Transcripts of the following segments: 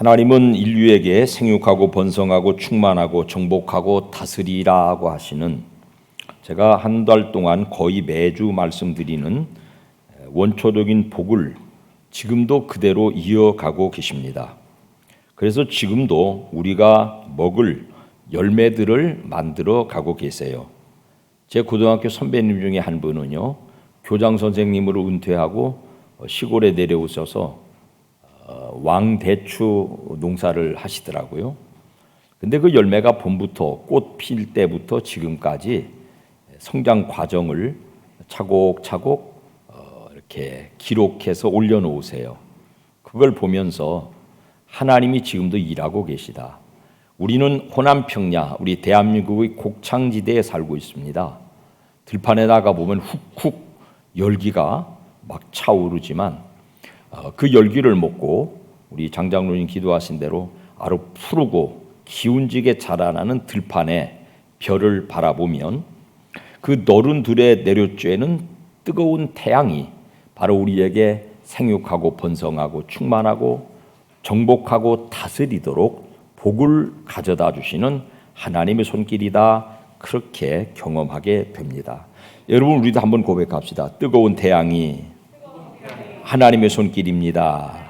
하나님은 인류에게 생육하고 번성하고 충만하고 정복하고 다스리라고 하시는, 제가 한 달 동안 거의 매주 말씀드리는 원초적인 복을 지금도 그대로 이어가고 계십니다. 그래서 지금도 우리가 먹을 열매들을 만들어 가고 계세요. 제 고등학교 선배님 중에 한 분은요, 교장 선생님으로 은퇴하고 시골에 내려오셔서 왕대추 농사를 하시더라고요. 근데 그 열매가 봄부터 꽃 필 때부터 지금까지 성장 과정을 차곡차곡 이렇게 기록해서 올려놓으세요. 그걸 보면서 하나님이 지금도 일하고 계시다. 우리는 호남평야, 우리 대한민국의 곡창지대에 살고 있습니다. 들판에 나가보면 훅훅 열기가 막 차오르지만 그 열기를 먹고 우리 장장로님 기도하신 대로 아주 푸르고 기운지게 자라나는 들판에 별을 바라보면 그 너른 들에 내려쬐는 뜨거운 태양이 바로 우리에게 생육하고 번성하고 충만하고 정복하고 다스리도록 복을 가져다 주시는 하나님의 손길이다. 그렇게 경험하게 됩니다. 여러분, 우리도 한번 고백합시다. 뜨거운 태양이 하나님의 손길입니다.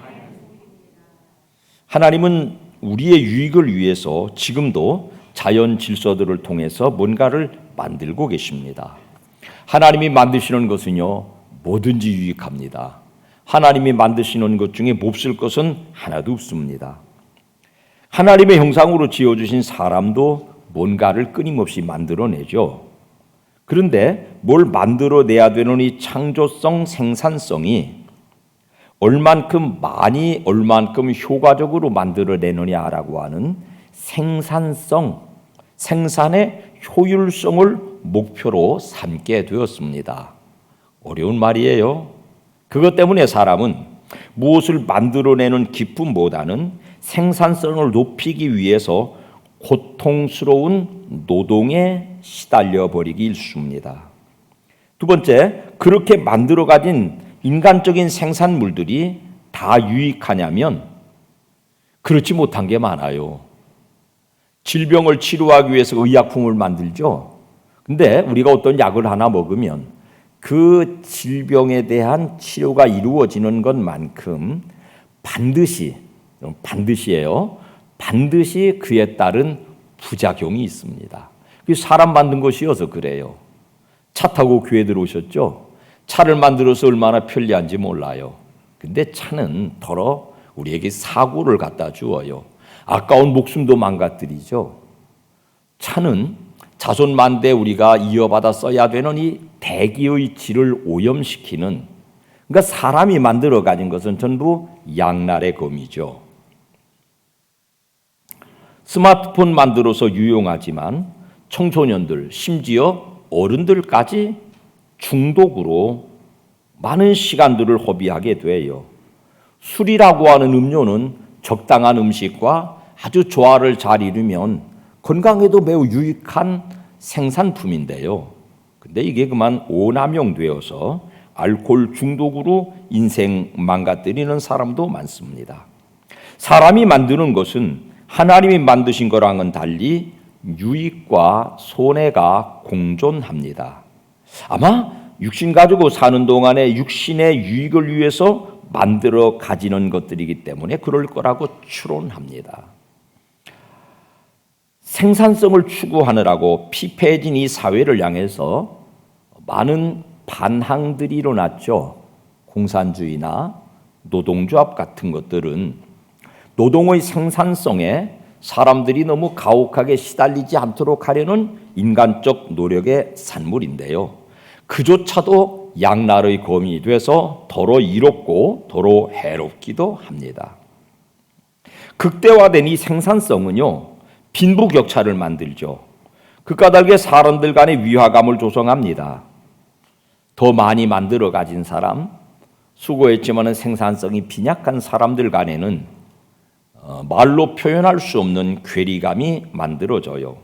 하나님은 우리의 유익을 위해서 지금도 자연 질서들을 통해서 뭔가를 만들고 계십니다. 하나님이 만드시는 것은요, 뭐든지 유익합니다. 하나님이 만드시는 것 중에 몹쓸 것은 하나도 없습니다. 하나님의 형상으로 지어주신 사람도 뭔가를 끊임없이 만들어내죠. 그런데 뭘 만들어내야 되는 이 창조성, 생산성이 얼만큼 많이, 얼만큼 효과적으로 만들어내느냐라고 하는 생산성, 생산의 효율성을 목표로 삼게 되었습니다. 어려운 말이에요. 그것 때문에 사람은 무엇을 만들어내는 기쁨보다는 생산성을 높이기 위해서 고통스러운 노동에 시달려 버리기 일쑤입니다. 두 번째, 그렇게 만들어 가진 인간적인 생산물들이 다 유익하냐면 그렇지 못한 게 많아요. 질병을 치료하기 위해서 의약품을 만들죠. 근데 우리가 어떤 약을 하나 먹으면 그 질병에 대한 치료가 이루어지는 것만큼 반드시예요. 반드시 그에 따른 부작용이 있습니다. 사람 만든 것이어서 그래요. 차 타고 교회 들어오셨죠? 차를 만들어서 얼마나 편리한지 몰라요. 근데 차는 더러 우리에게 사고를 갖다 주어요. 아까운 목숨도 망가뜨리죠. 차는 자손만대 우리가 이어받아 써야 되는 이 대기의 질을 오염시키는, 그러니까 사람이 만들어 가진 것은 전부 양날의 검이죠. 스마트폰 만들어서 유용하지만 청소년들, 심지어 어른들까지 중독으로 많은 시간들을 허비하게 돼요. 술이라고 하는 음료는 적당한 음식과 아주 조화를 잘 이루면 건강에도 매우 유익한 생산품인데요. 근데 이게 그만 오남용되어서 알코올 중독으로 인생 망가뜨리는 사람도 많습니다. 사람이 만드는 것은 하나님이 만드신 거랑은 달리 유익과 손해가 공존합니다. 아마 육신 가지고 사는 동안에 육신의 유익을 위해서 만들어 가지는 것들이기 때문에 그럴 거라고 추론합니다. 생산성을 추구하느라고 피폐해진 이 사회를 향해서 많은 반항들이 일어났죠. 공산주의나 노동조합 같은 것들은 노동의 생산성에 사람들이 너무 가혹하게 시달리지 않도록 하려는 인간적 노력의 산물인데요. 그조차도 양날의 검이 돼서 더러 이롭고 더러 해롭기도 합니다. 극대화된 이 생산성은요, 빈부격차를 만들죠. 그 까닭에 사람들 간의 위화감을 조성합니다. 더 많이 만들어 가진 사람, 수고했지만 생산성이 빈약한 사람들 간에는 말로 표현할 수 없는 괴리감이 만들어져요.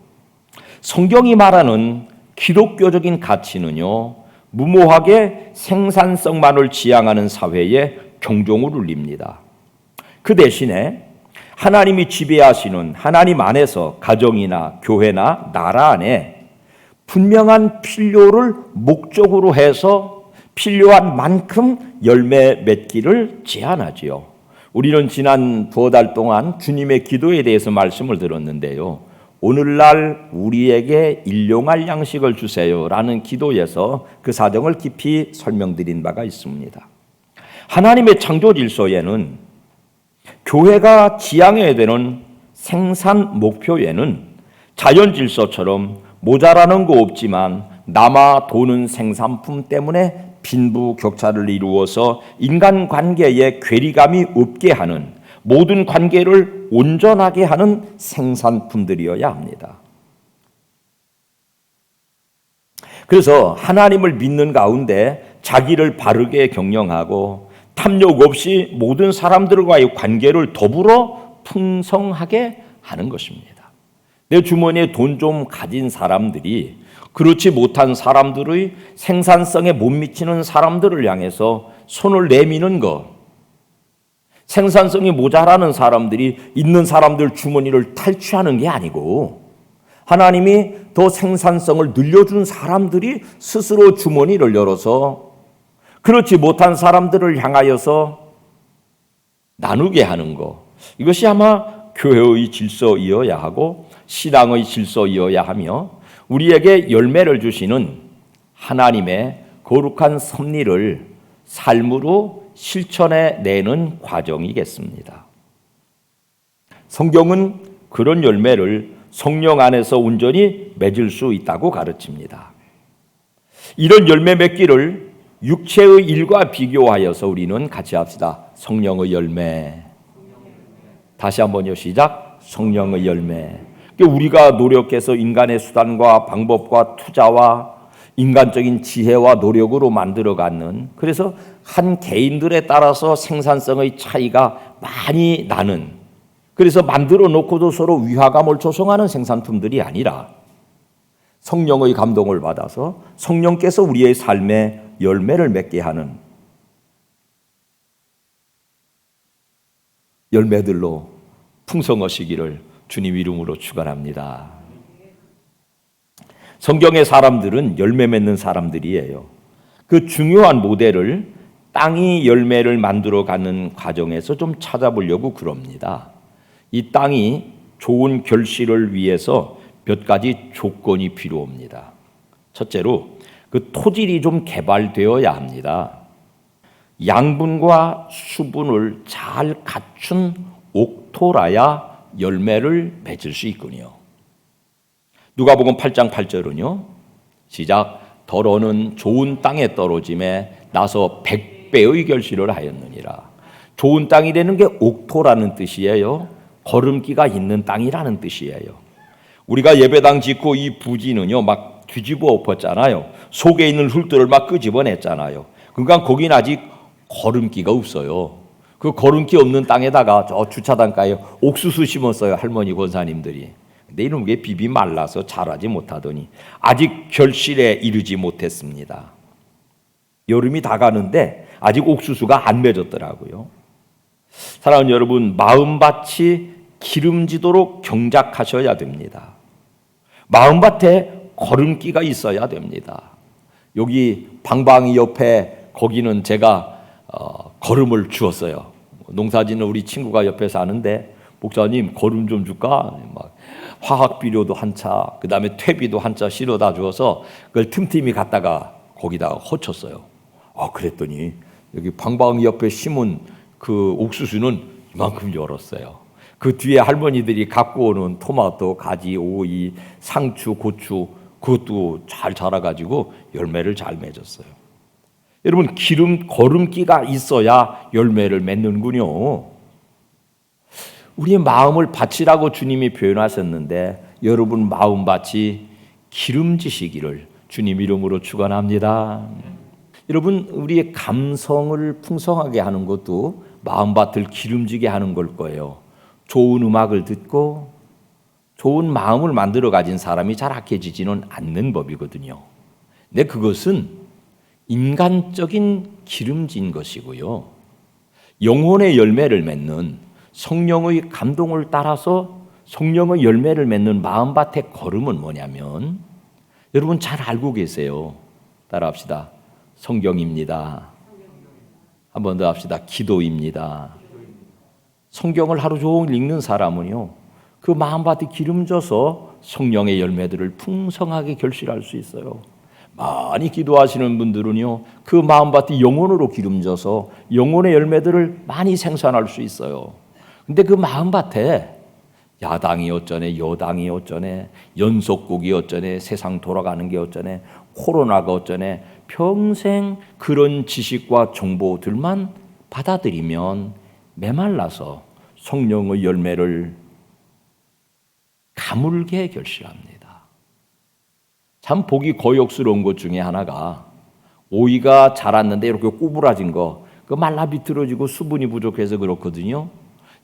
성경이 말하는 기독교적인 가치는요, 무모하게 생산성만을 지향하는 사회에 경종을 울립니다. 그 대신에 하나님이 지배하시는 하나님 안에서 가정이나 교회나 나라 안에 분명한 필요를 목적으로 해서 필요한 만큼 열매 맺기를 제안하지요. 우리는 지난 두어 달 동안 주님의 기도에 대해서 말씀을 들었는데요. 오늘날 우리에게 일용할 양식을 주세요라는 기도에서 그 사정을 깊이 설명드린 바가 있습니다. 하나님의 창조 질서에는 교회가 지향해야 되는 생산 목표에는 자연 질서처럼 모자라는 거 없지만 남아 도는 생산품 때문에 빈부격차를 이루어서 인간관계에 괴리감이 없게 하는 모든 관계를 온전하게 하는 생산품들이어야 합니다. 그래서 하나님을 믿는 가운데 자기를 바르게 경영하고 탐욕 없이 모든 사람들과의 관계를 더불어 풍성하게 하는 것입니다. 내 주머니에 돈 좀 가진 사람들이 그렇지 못한 사람들의 생산성에 못 미치는 사람들을 향해서 손을 내미는 것, 생산성이 모자라는 사람들이 있는 사람들 주머니를 탈취하는 게 아니고 하나님이 더 생산성을 늘려준 사람들이 스스로 주머니를 열어서 그렇지 못한 사람들을 향하여서 나누게 하는 것, 이것이 아마 교회의 질서이어야 하고 신앙의 질서이어야 하며 우리에게 열매를 주시는 하나님의 거룩한 섭리를 삶으로 실천해 내는 과정이겠습니다. 성경은 그런 열매를 성령 안에서 온전히 맺을 수 있다고 가르칩니다. 이런 열매 맺기를 육체의 일과 비교하여서 우리는 같이 합시다. 성령의 열매. 다시 한번요. 시작. 성령의 열매. 우리가 노력해서 인간의 수단과 방법과 투자와 인간적인 지혜와 노력으로 만들어가는, 그래서 한 개인들에 따라서 생산성의 차이가 많이 나는, 그래서 만들어 놓고도 서로 위화감을 조성하는 생산품들이 아니라 성령의 감동을 받아서 성령께서 우리의 삶에 열매를 맺게 하는 열매들로 풍성하시기를 주님 이름으로 축원합니다. 성경의 사람들은 열매 맺는 사람들이에요. 그 중요한 모델을 땅이 열매를 만들어가는 과정에서 좀 찾아보려고 그럽니다. 이 땅이 좋은 결실을 위해서 몇 가지 조건이 필요합니다. 첫째로 그 토질이 좀 개발되어야 합니다. 양분과 수분을 잘 갖춘 옥토라야 열매를 맺을 수 있군요. 누가복음 8장 8절은요. 시작. 더러는 좋은 땅에 떨어짐에 나서 100배의 결실을 하였느니라. 좋은 땅이 되는 게 옥토라는 뜻이에요. 거름기가 있는 땅이라는 뜻이에요. 우리가 예배당 짓고 이 부지는요, 막 뒤집어 엎었잖아요. 속에 있는 흙들을 막 끄집어냈잖아요. 그러니까 거긴 아직 거름기가 없어요. 그 거름기 없는 땅에다가 저 주차장가에 옥수수 심었어요. 할머니 권사님들이. 근데 이런 게 비비 말라서 자라지 못하더니 아직 결실에 이르지 못했습니다. 여름이 다 가는데 아직 옥수수가 안 맺었더라고요. 사랑하는 여러분, 마음밭이 기름지도록 경작하셔야 됩니다. 마음밭에 거름기가 있어야 됩니다. 여기 방방이 옆에 거기는 제가 거름을 주었어요. 농사짓는 우리 친구가 옆에 사는데 목사님 거름 좀 줄까? 막 화학 비료도 한 차, 그 다음에 퇴비도 한 차 실어다 주어서 그걸 틈틈이 갖다가 거기다가 허쳤어요. 그랬더니 여기 방방이 옆에 심은 그 옥수수는 이만큼 열었어요. 그 뒤에 할머니들이 갖고 오는 토마토, 가지, 오이, 상추, 고추 그것도 잘 자라가지고 열매를 잘 맺었어요. 여러분, 거름기가 있어야 열매를 맺는군요. 우리의 마음을 바치라고 주님이 표현하셨는데 여러분 마음밭이 기름지시기를 주님 이름으로 축원합니다. 여러분, 우리의 감성을 풍성하게 하는 것도 마음밭을 기름지게 하는 걸 거예요. 좋은 음악을 듣고 좋은 마음을 만들어 가진 사람이 잘 악해지지는 않는 법이거든요. 근데 그것은 인간적인 기름진 것이고요. 영혼의 열매를 맺는 성령의 감동을 따라서 성령의 열매를 맺는 마음밭의 걸음은 뭐냐면 여러분 잘 알고 계세요. 따라합시다. 성경입니다. 한 번 더 합시다. 기도입니다. 성경을 하루 종일 읽는 사람은요, 그 마음밭이 기름져서 성령의 열매들을 풍성하게 결실할 수 있어요. 많이 기도하시는 분들은요, 그 마음밭이 영혼으로 기름져서 영혼의 열매들을 많이 생산할 수 있어요. 근데 그 마음밭에 야당이 어쩌네, 여당이 어쩌네, 연속국이 어쩌네, 세상 돌아가는 게 어쩌네, 코로나가 어쩌네, 평생 그런 지식과 정보들만 받아들이면 메말라서 성령의 열매를 가물게 결실합니다. 참 보기 거역스러운 것 중에 하나가 오이가 자랐는데 이렇게 꼬부라진 거, 그 말라 비틀어지고 수분이 부족해서 그렇거든요.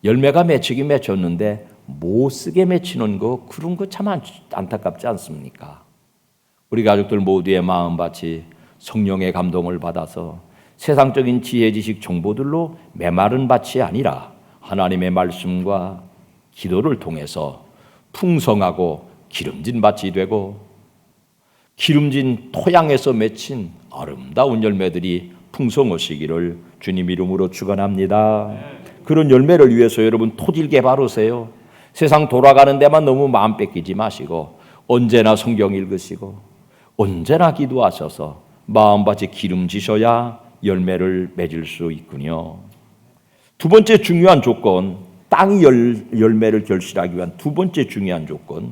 열매가 맺히긴 맺혔는데 못 쓰게 맺히는 거, 그런 거 참 안타깝지 않습니까? 우리 가족들 모두의 마음밭이 성령의 감동을 받아서 세상적인 지혜, 지식, 정보들로 메마른 밭이 아니라 하나님의 말씀과 기도를 통해서 풍성하고 기름진 밭이 되고 기름진 토양에서 맺힌 아름다운 열매들이 풍성하시기를 주님 이름으로 축원합니다. 그런 열매를 위해서 여러분 토질게 바르세요. 세상 돌아가는 데만 너무 마음 뺏기지 마시고 언제나 성경 읽으시고 언제나 기도하셔서 마음밭이 기름지셔야 열매를 맺을 수 있군요. 두 번째 중요한 조건, 땅이 열매를 결실하기 위한 두 번째 중요한 조건,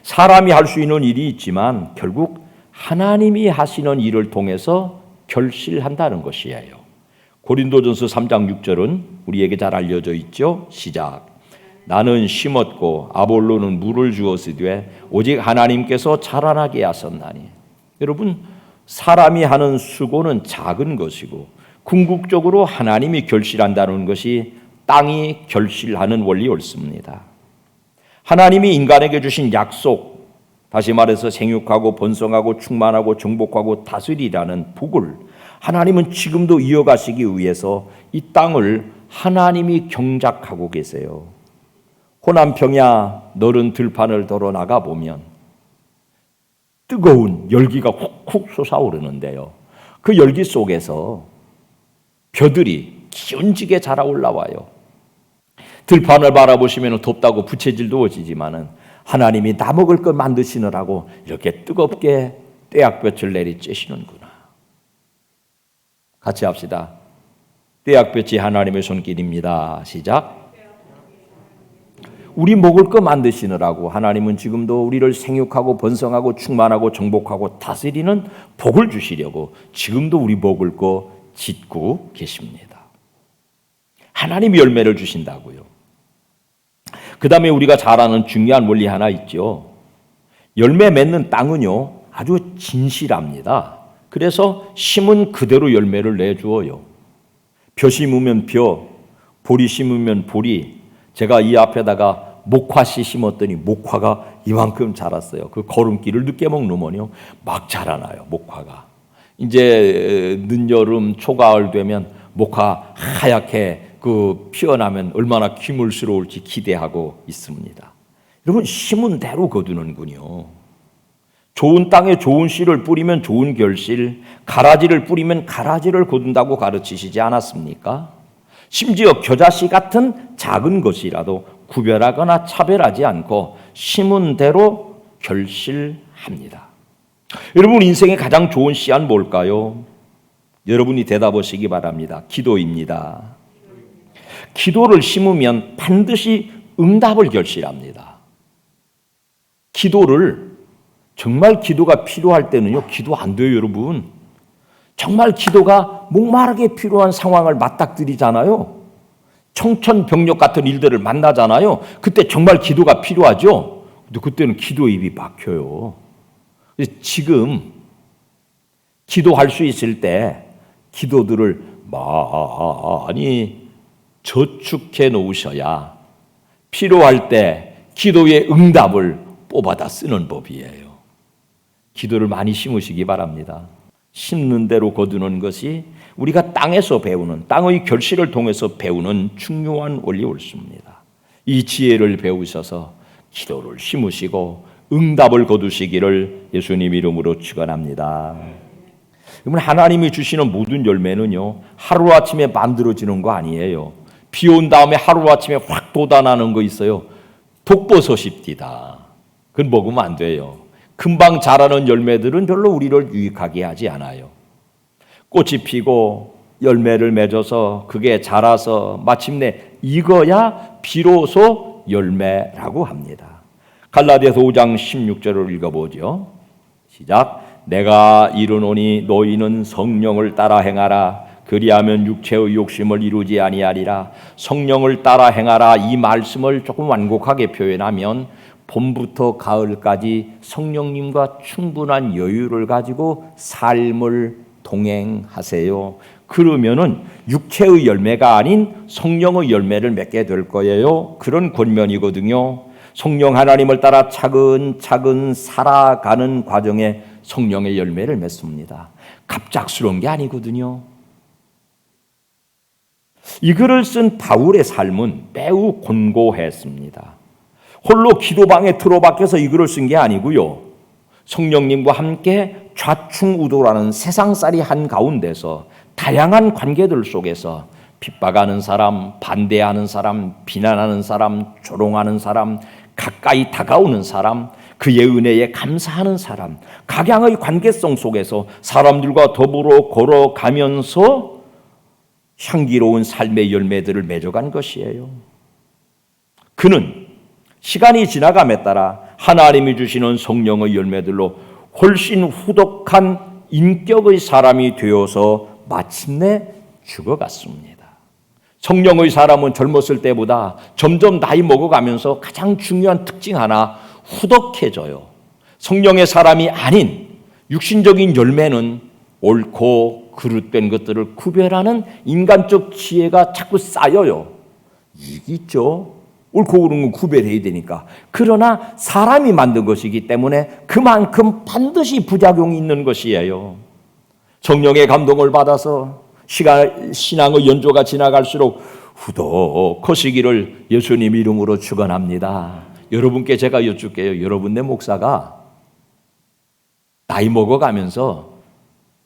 사람이 할 수 있는 일이 있지만 결국 하나님이 하시는 일을 통해서 결실한다는 것이에요. 고린도전서 3장 6절은 우리에게 잘 알려져 있죠. 시작. 나는 심었고 아볼로는 물을 주었으되 오직 하나님께서 자라나게 하셨나니. 여러분, 사람이 하는 수고는 작은 것이고 궁극적으로 하나님이 결실한다는 것이 땅이 결실하는 원리 옳습니다. 하나님이 인간에게 주신 약속, 다시 말해서 생육하고 번성하고 충만하고 정복하고 다스리라는 복을 하나님은 지금도 이어가시기 위해서 이 땅을 하나님이 경작하고 계세요. 호남평야 너른 들판을 걸어 나가 보면 뜨거운 열기가 훅훅 솟아오르는데요. 그 열기 속에서 벼들이 기운지게 자라 올라와요. 들판을 바라보시면 덥다고 부채질도 어지지만은 하나님이 나 먹을 것 만드시느라고 이렇게 뜨겁게 떼약볕을 내리쬐시는구나. 같이 합시다. 떼약볕이 하나님의 손길입니다. 시작. 우리 먹을 거 만드시느라고 하나님은 지금도 우리를 생육하고 번성하고 충만하고 정복하고 다스리는 복을 주시려고 지금도 우리 먹을 거 짓고 계십니다. 하나님이 열매를 주신다고요. 그 다음에 우리가 잘 아는 중요한 원리 하나 있죠. 열매 맺는 땅은요 아주 진실합니다. 그래서 심은 그대로 열매를 내주어요. 벼 심으면 벼, 보리 심으면 보리. 제가 이 앞에다가 목화씨 심었더니 목화가 이만큼 자랐어요. 그 거름기를 늦게 먹으면요 막 자라나요. 목화가 이제 늦여름 초가을 되면 목화 하얗게 그 피어나면 얼마나 귀물스러울지 기대하고 있습니다. 여러분, 심은 대로 거두는군요. 좋은 땅에 좋은 씨를 뿌리면 좋은 결실, 가라지를 뿌리면 가라지를 거둔다고 가르치시지 않았습니까? 심지어 겨자씨 같은 작은 것이라도 구별하거나 차별하지 않고 심은 대로 결실합니다. 여러분, 인생의 가장 좋은 씨앗은 뭘까요? 여러분이 대답하시기 바랍니다. 기도입니다. 기도를 심으면 반드시 응답을 결실합니다. 기도를 정말 기도가 필요할 때는요 기도 안 돼요. 여러분, 정말 기도가 목마르게 필요한 상황을 맞닥뜨리잖아요. 청천벽력 같은 일들을 만나잖아요. 그때 정말 기도가 필요하죠. 근데 그때는 기도 입이 막혀요. 지금 기도할 수 있을 때 기도들을 많이 저축해 놓으셔야 필요할 때 기도의 응답을 뽑아다 쓰는 법이에요. 기도를 많이 심으시기 바랍니다. 심는 대로 거두는 것이 우리가 땅에서 배우는, 땅의 결실을 통해서 배우는 중요한 원리 옳습니다. 이 지혜를 배우셔서 기도를 심으시고 응답을 거두시기를 예수님 이름으로 축원합니다. 여러분, 하나님이 주시는 모든 열매는요, 하루아침에 만들어지는 거 아니에요. 비 온 다음에 하루아침에 확 돋아나는 거 있어요. 독버섯입니다. 그건 먹으면 안 돼요. 금방 자라는 열매들은 별로 우리를 유익하게 하지 않아요. 꽃이 피고 열매를 맺어서 그게 자라서 마침내 익어야 비로소 열매라고 합니다. 갈라디아서 5장 16절을 읽어보죠. 시작. 내가 이르노니 너희는 성령을 따라 행하라. 그리하면 육체의 욕심을 이루지 아니하리라. 성령을 따라 행하라. 이 말씀을 조금 완곡하게 표현하면 봄부터 가을까지 성령님과 충분한 여유를 가지고 삶을 동행하세요. 그러면은 육체의 열매가 아닌 성령의 열매를 맺게 될 거예요. 그런 권면이거든요. 성령 하나님을 따라 차근차근 살아가는 과정에 성령의 열매를 맺습니다. 갑작스러운 게 아니거든요. 이 글을 쓴 바울의 삶은 매우 곤고했습니다. 홀로 기도방에 틀어박혀서 이 글을 쓴 게 아니고요. 성령님과 함께 좌충우돌하는 세상살이 한가운데서 다양한 관계들 속에서 핍박하는 사람, 반대하는 사람, 비난하는 사람, 조롱하는 사람, 가까이 다가오는 사람, 그의 은혜에 감사하는 사람, 각양의 관계성 속에서 사람들과 더불어 걸어가면서 향기로운 삶의 열매들을 맺어간 것이에요. 그는 시간이 지나감에 따라 하나님이 주시는 성령의 열매들로 훨씬 후덕한 인격의 사람이 되어서 마침내 죽어갔습니다. 성령의 사람은 젊었을 때보다 점점 나이 먹어가면서 가장 중요한 특징 하나, 후덕해져요. 성령의 사람이 아닌 육신적인 열매는 옳고 그릇된 것들을 구별하는 인간적 지혜가 자꾸 쌓여요. 이게 있죠. 옳고 그른 건 구별해야 되니까. 그러나 사람이 만든 것이기 때문에 그만큼 반드시 부작용이 있는 것이에요. 성령의 감동을 받아서 신앙의 연조가 지나갈수록 후덕하시기를 예수님 이름으로 축원합니다. 여러분께 제가 여쭙게요. 여러분의 목사가 나이 먹어가면서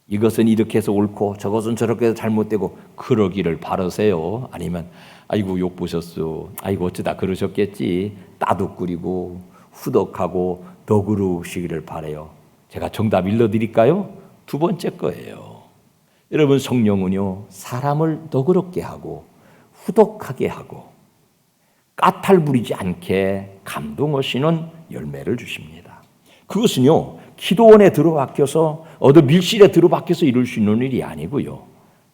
이것은 이렇게 해서 옳고 저것은 저렇게 해서 잘못되고 그러기를 바라세요? 아니면 아이고 욕 보셨어. 아이고 어쩌다 그러셨겠지. 따둑거리고 후덕하고 너그러우시기를 바라요. 제가 정답 일러드릴까요? 두 번째 거예요. 여러분, 성령은요, 사람을 너그럽게 하고 후덕하게 하고 까탈 부리지 않게 감동하시는 열매를 주십니다. 그것은요, 기도원에 들어박혀서 어디 밀실에 들어박혀서 이룰 수 있는 일이 아니고요.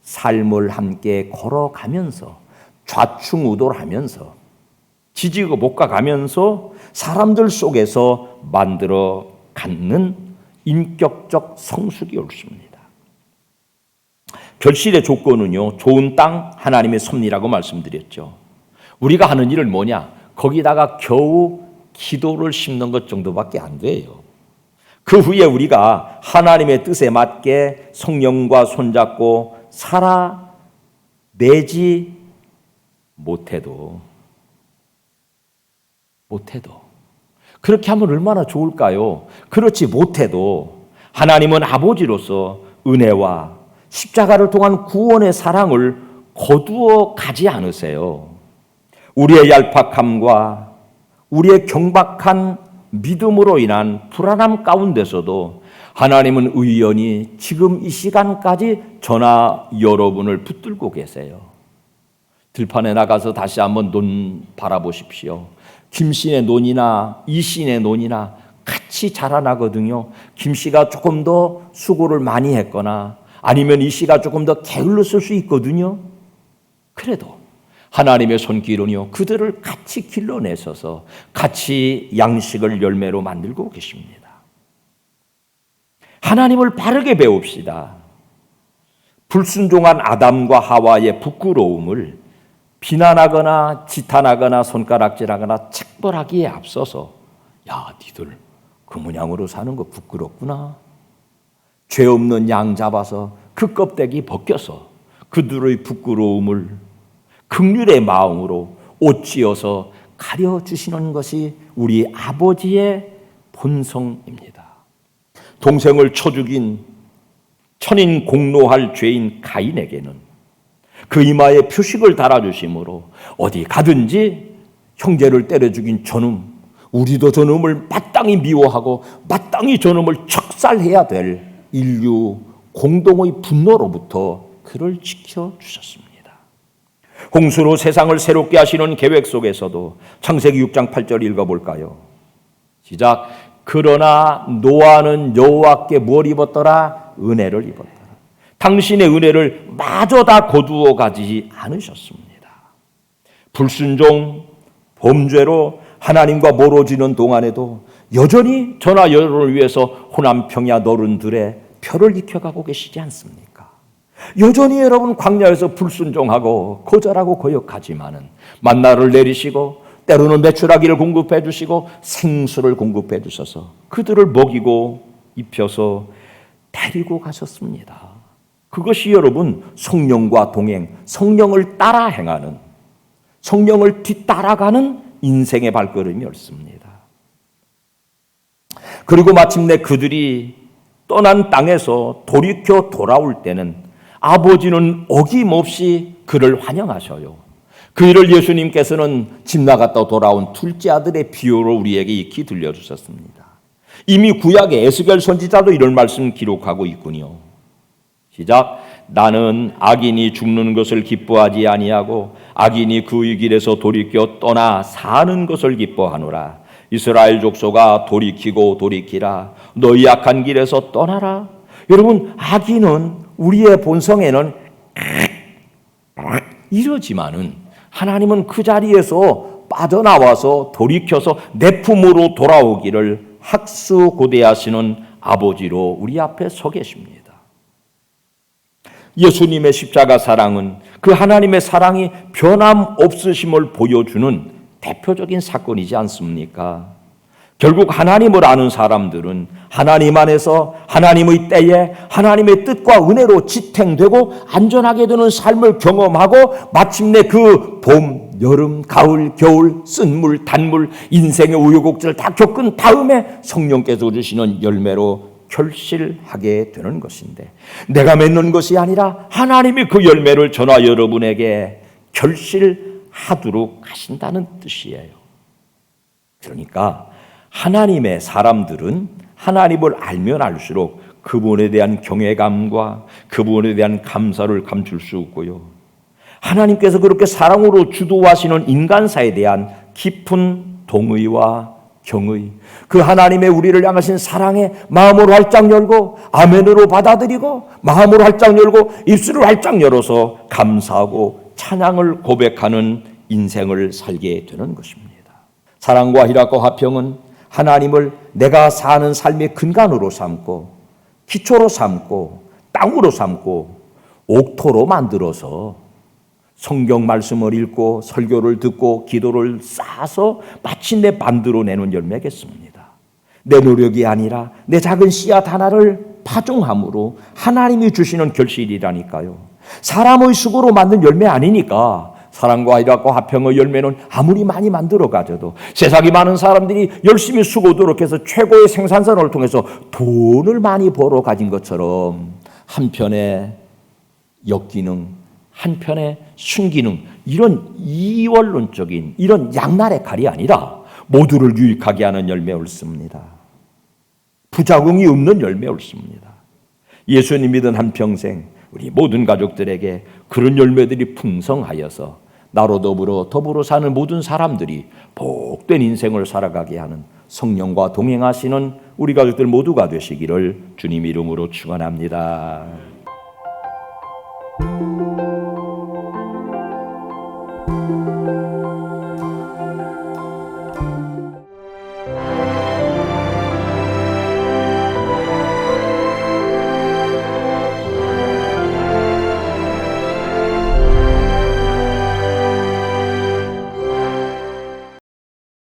삶을 함께 걸어가면서 좌충우돌하면서 지지고 볶아가면서 사람들 속에서 만들어 갖는 인격적 성숙이 옳습니다. 결실의 조건은요, 좋은 땅, 하나님의 섭리라고 말씀드렸죠. 우리가 하는 일은 뭐냐? 거기다가 겨우 기도를 심는 것 정도밖에 안 돼요. 그 후에 우리가 하나님의 뜻에 맞게 성령과 손잡고 살아내지 못해도 그렇게 하면 얼마나 좋을까요? 그렇지 못해도 하나님은 아버지로서 은혜와 십자가를 통한 구원의 사랑을 거두어 가지 않으세요. 우리의 얄팍함과 우리의 경박한 믿음으로 인한 불안함 가운데서도 하나님은 의연히 지금 이 시간까지 저나 여러분을 붙들고 계세요. 들판에 나가서 다시 한번 논 바라보십시오. 김씨의 논이나 이씨의 논이나 같이 자라나거든요. 김씨가 조금 더 수고를 많이 했거나 아니면 이씨가 조금 더 게을렀을 수 있거든요. 그래도 하나님의 손길은요, 그들을 같이 길러내셔서 같이 양식을 열매로 만들고 계십니다. 하나님을 바르게 배웁시다. 불순종한 아담과 하와의 부끄러움을 비난하거나 지탄하거나 손가락질하거나 책벌하기에 앞서서 야, 니들 그 모양으로 사는 거 부끄럽구나. 죄 없는 양 잡아서 그 껍데기 벗겨서 그들의 부끄러움을 긍휼의 마음으로 옷지어서 가려주시는 것이 우리 아버지의 본성입니다. 동생을 쳐 죽인 천인 공노할 죄인 가인에게는 그 이마에 표식을 달아주심으로 어디 가든지 형제를 때려 죽인 저놈, 우리도 저놈을 마땅히 미워하고 마땅히 저놈을 척살해야 될 인류 공동의 분노로부터 그를 지켜주셨습니다. 홍수로 세상을 새롭게 하시는 계획 속에서도 창세기 6장 8절 읽어볼까요? 시작. 그러나 노아는 여호와께 뭘 입었더라? 은혜를 입었더라. 당신의 은혜를 마저 다 거두어 가지 않으셨습니다. 불순종, 범죄로 하나님과 멀어지는 동안에도 여전히 저나 여러분을 위해서 호남 평야 너른들의 표를 익혀가고 계시지 않습니까? 여전히 여러분 광야에서 불순종하고 거절하고 거역하지만은 만나를 내리시고 때로는 메추라기를 공급해 주시고 생수를 공급해 주셔서 그들을 먹이고 입혀서 데리고 가셨습니다. 그것이 여러분 성령과 동행, 성령을 따라 행하는, 성령을 뒤따라가는 인생의 발걸음이었습니다. 그리고 마침내 그들이 떠난 땅에서 돌이켜 돌아올 때는 아버지는 어김없이 그를 환영하셔요. 그 일을 예수님께서는 집 나갔다 돌아온 둘째 아들의 비유로 우리에게 익히 들려주셨습니다. 이미 구약의 에스겔 선지자도 이런 말씀 기록하고 있군요. 시작. 나는 악인이 죽는 것을 기뻐하지 아니하고 악인이 그의 길에서 돌이켜 떠나 사는 것을 기뻐하노라. 이스라엘 족속아 돌이키고 돌이키라. 너희 악한 길에서 떠나라. 여러분, 악인은 우리의 본성에는 이러지만은 하나님은 그 자리에서 빠져나와서 돌이켜서 내 품으로 돌아오기를 학수고대하시는 아버지로 우리 앞에 서 계십니다. 예수님의 십자가 사랑은 그 하나님의 사랑이 변함없으심을 보여주는 대표적인 사건이지 않습니까? 결국 하나님을 아는 사람들은 하나님 안에서 하나님의 때에 하나님의 뜻과 은혜로 지탱되고 안전하게 되는 삶을 경험하고 마침내 그 봄, 여름, 가을, 겨울, 쓴물, 단물, 인생의 우여곡절을 다 겪은 다음에 성령께서 주시는 열매로 결실하게 되는 것인데, 내가 맺는 것이 아니라 하나님이 그 열매를 저와 여러분에게 결실하도록 하신다는 뜻이에요. 그러니까 하나님의 사람들은 하나님을 알면 알수록 그분에 대한 경외감과 그분에 대한 감사를 감출 수 없고요. 하나님께서 그렇게 사랑으로 주도하시는 인간사에 대한 깊은 동의와 경의, 그 하나님의 우리를 향하신 사랑에 마음으로 활짝 열고 아멘으로 받아들이고 마음으로 활짝 열고 입술을 활짝 열어서 감사하고 찬양을 고백하는 인생을 살게 되는 것입니다. 사랑과 희락과 화평은 하나님을 내가 사는 삶의 근간으로 삼고 기초로 삼고 땅으로 삼고 옥토로 만들어서 성경 말씀을 읽고 설교를 듣고 기도를 쌓아서 마침내 만들어내는 열매겠습니다. 내 노력이 아니라 내 작은 씨앗 하나를 파종함으로 하나님이 주시는 결실이라니까요. 사람의 수고로 만든 열매 아니니까 사랑과 희락과 화평의 열매는 아무리 많이 만들어 가져도 세상에 많은 사람들이 열심히 수고 노력해서 최고의 생산성을 통해서 돈을 많이 벌어 가진 것처럼 한편에 역기능, 한편에 순기능, 이런 이원론적인 이런 양날의 칼이 아니라 모두를 유익하게 하는 열매 옳습니다. 부작용이 없는 열매 옳습니다. 예수님 믿은 한평생 우리 모든 가족들에게 그런 열매들이 풍성하여서 나로 더불어 사는 모든 사람들이 복된 인생을 살아가게 하는 성령과 동행하시는 우리 가족들 모두가 되시기를 주님 이름으로 축원합니다.